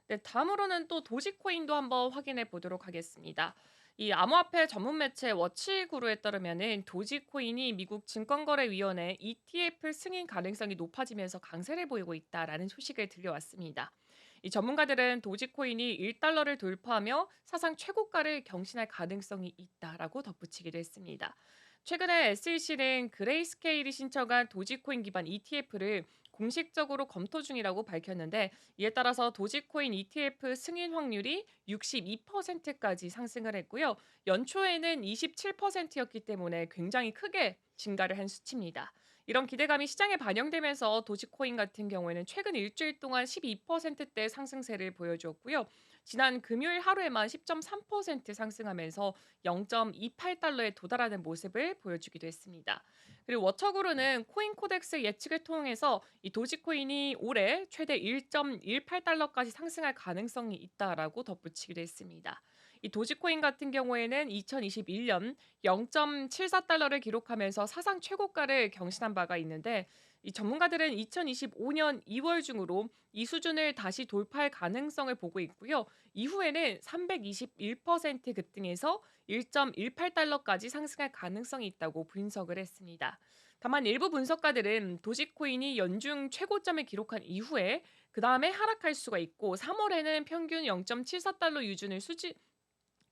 네, 다음으로는 또 도지코인도 한번 확인해 보도록 하겠습니다. 이 암호화폐 전문 매체 워치구루에 따르면은 도지코인이 미국 증권거래위원회 ETF 승인 가능성이 높아지면서 강세를 보이고 있다라는 소식을 들려왔습니다. 이 전문가들은 도지코인이 1달러를 돌파하며 사상 최고가를 경신할 가능성이 있다라고 덧붙이기도 했습니다. 최근에 SEC는 그레이스케일이 신청한 도지코인 기반 ETF를 공식적으로 검토 중이라고 밝혔는데, 이에 따라서 도지코인 ETF 승인 확률이 62%까지 상승을 했고요. 연초에는 27%였기 때문에 굉장히 크게 증가를 한 수치입니다. 이런 기대감이 시장에 반영되면서 도지코인 같은 경우에는 최근 일주일 동안 12%대 상승세를 보여주었고요. 지난 금요일 하루에만 10.3% 상승하면서 0.28달러에 도달하는 모습을 보여주기도 했습니다. 그리고 워처구루는 코인 코덱스 예측을 통해서 이 도지코인이 올해 최대 1.18달러까지 상승할 가능성이 있다라고 덧붙이기도 했습니다. 이 도지코인 같은 경우에는 2021년 0.74달러를 기록하면서 사상 최고가를 경신한 바가 있는데, 이 전문가들은 2025년 2월 중으로 이 수준을 다시 돌파할 가능성을 보고 있고요. 이후에는 321% 급등해서 1.18달러까지 상승할 가능성이 있다고 분석을 했습니다. 다만 일부 분석가들은 도지코인이 연중 최고점을 기록한 이후에 그 다음에 하락할 수가 있고, 3월에는 평균 0.74달러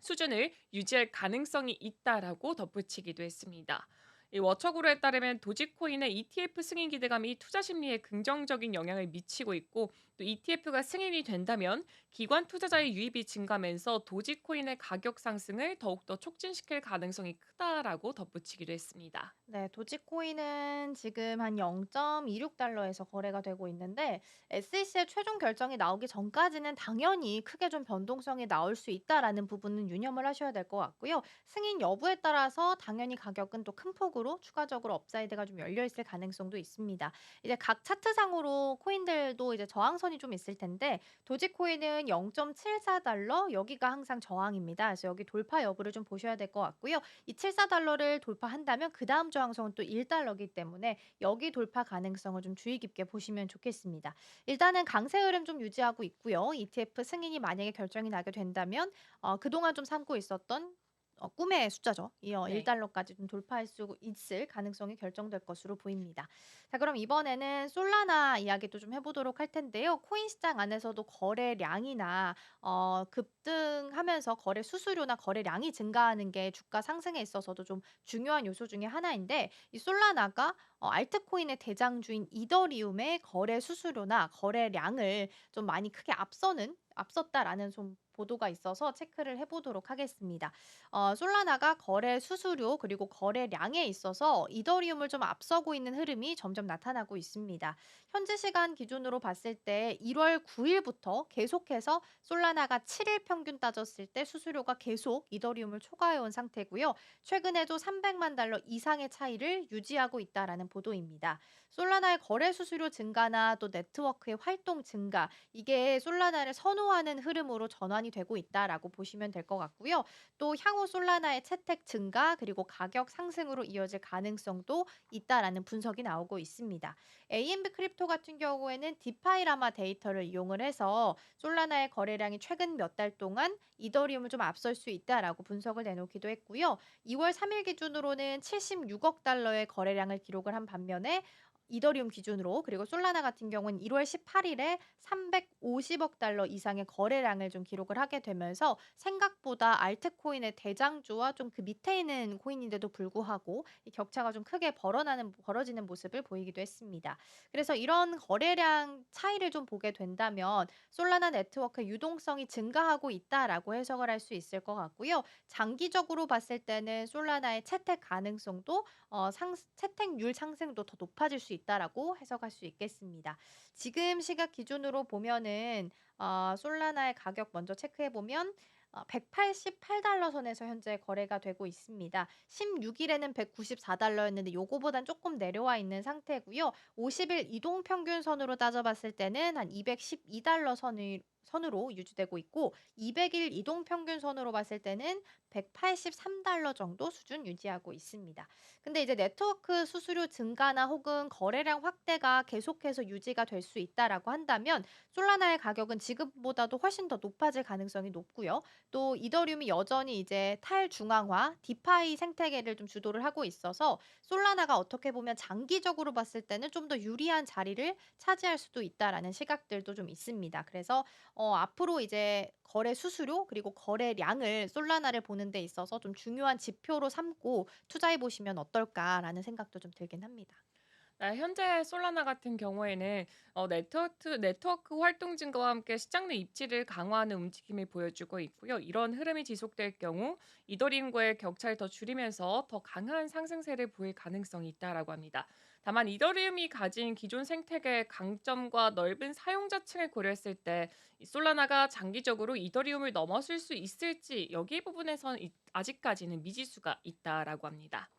수준을 유지할 가능성이 있다라고 덧붙이기도 했습니다. 이 워처구루에 따르면 도지코인의 ETF 승인 기대감이 투자 심리에 긍정적인 영향을 미치고 있고, 또 ETF가 승인이 된다면 기관 투자자의 유입이 증가하면서 도지코인의 가격 상승을 더욱더 촉진시킬 가능성이 크다라고 덧붙이기도 했습니다. 네, 도지코인은 지금 한 0.26달러에서 거래가 되고 있는데 SEC의 최종 결정이 나오기 전까지는 당연히 크게 좀 변동성이 나올 수 있다라는 부분은 유념을 하셔야 될 것 같고요. 승인 여부에 따라서 당연히 가격은 또 큰 폭으로 추가적으로 업사이드가 좀 열려 있을 가능성도 있습니다. 이제 각 차트상으로 코인들도 이제 저항선이 좀 있을 텐데 도지코인은 0.74달러 여기가 항상 저항입니다. 그래서 여기 돌파 여부를 좀 보셔야 될 것 같고요. 이 74달러를 돌파한다면 그다음 저항성은 또 1달러이기 때문에 여기 돌파 가능성을 좀 주의 깊게 보시면 좋겠습니다. 일단은 강세 흐름 좀 유지하고 있고요. ETF 승인이 만약에 결정이 나게 된다면 그동안 좀 삼고 있었던 꿈의 숫자죠. 이 네. 1달러까지 좀 돌파할 수 있을 가능성이 결정될 것으로 보입니다. 자, 그럼 이번에는 솔라나 이야기도 좀 해 보도록 할 텐데요. 코인 시장 안에서도 거래량이나 급등하면서 거래 수수료나 거래량이 증가하는 게 주가 상승에 있어서도 좀 중요한 요소 중에 하나인데 이 솔라나가 알트코인의 대장주인 이더리움의 거래 수수료나 거래량을 좀 많이 크게 앞섰다라는 좀 보도가 있어서 체크를 해 보도록 하겠습니다. 솔라나가 거래 수수료 그리고 거래량에 있어서 이더리움을 좀 앞서고 있는 흐름이 점점 나타나고 있습니다. 현지 시간 기준으로 봤을 때 1월 9 일부터 계속해서 솔라나가 7일 평균 따졌을 때 수수료가 계속 이더리움을 초과해 온 상태고요. 최근에도 300만 달러 이상의 차이를 유지하고 있다라는 보도입니다. 솔라나의 거래 수수료 증가나 또 네트워크의 활동 증가, 이게 솔라나를 선호하는 흐름으로 전환이 되고 있다라고 보시면 될 것 같고요. 또 향후 솔라나의 채택 증가 그리고 가격 상승으로 이어질 가능성도 있다라는 분석이 나오고 있습니다. AMB 크립토 같은 경우에는 디파이라마 데이터를 이용을 해서 솔라나의 거래량이 최근 몇 달 동안 이더리움을 좀 앞설 수 있다라고 분석을 내놓기도 했고요. 2월 3일 기준으로는 76억 달러의 거래량을 기록을 한 반면에 이더리움 기준으로 그리고 솔라나 같은 경우는 1월 18일에 350억 달러 이상의 거래량을 좀 기록을 하게 되면서 생각보다 알트코인의 대장주와 좀 그 밑에 있는 코인인데도 불구하고 이 격차가 좀 크게 벌어지는 모습을 보이기도 했습니다. 그래서 이런 거래량 차이를 좀 보게 된다면 솔라나 네트워크의 유동성이 증가하고 있다라고 해석을 할 수 있을 것 같고요. 장기적으로 봤을 때는 솔라나의 채택 가능성도 채택률 상승도 더 높아질 수 있다라고 해석할 수 있겠습니다. 지금 시각 기준으로 보면은 솔라나의 가격 먼저 체크해 보면 188달러 선에서 현재 거래가 되고 있습니다. 16일에는 194달러였는데 요거보단 조금 내려와 있는 상태고요. 50일 이동 평균 선으로 따져 봤을 때는 한 212달러 선으로 유지되고 있고 200일 이동 평균 선으로 봤을 때는 $183 정도 수준 유지하고 있습니다. 근데 이제 네트워크 수수료 증가나 혹은 거래량 확대가 계속해서 유지가 될 수 있다라고 한다면 솔라나의 가격은 지금보다도 훨씬 더 높아질 가능성이 높고요. 또 이더리움이 여전히 이제 탈중앙화, 디파이 생태계를 좀 주도를 하고 있어서 솔라나가 어떻게 보면 장기적으로 봤을 때는 좀 더 유리한 자리를 차지할 수도 있다라는 시각들도 좀 있습니다. 그래서 앞으로 이제 거래 수수료 그리고 거래량을 솔라나를 보는 데 있어서 좀 중요한 지표로 삼고 투자해 보시면 어떨까라는 생각도 좀 들긴 합니다. 현재 솔라나 같은 경우에는 네트워크 활동 증가와 함께 시장 내 입지를 강화하는 움직임을 보여주고 있고요. 이런 흐름이 지속될 경우 이더리움과의 격차를 더 줄이면서 더 강한 상승세를 보일 가능성이 있다라고 합니다. 다만 이더리움이 가진 기존 생태계의 강점과 넓은 사용자층을 고려했을 때 이 솔라나가 장기적으로 이더리움을 넘어설 수 있을지 여기 부분에선 아직까지는 미지수가 있다라고 합니다.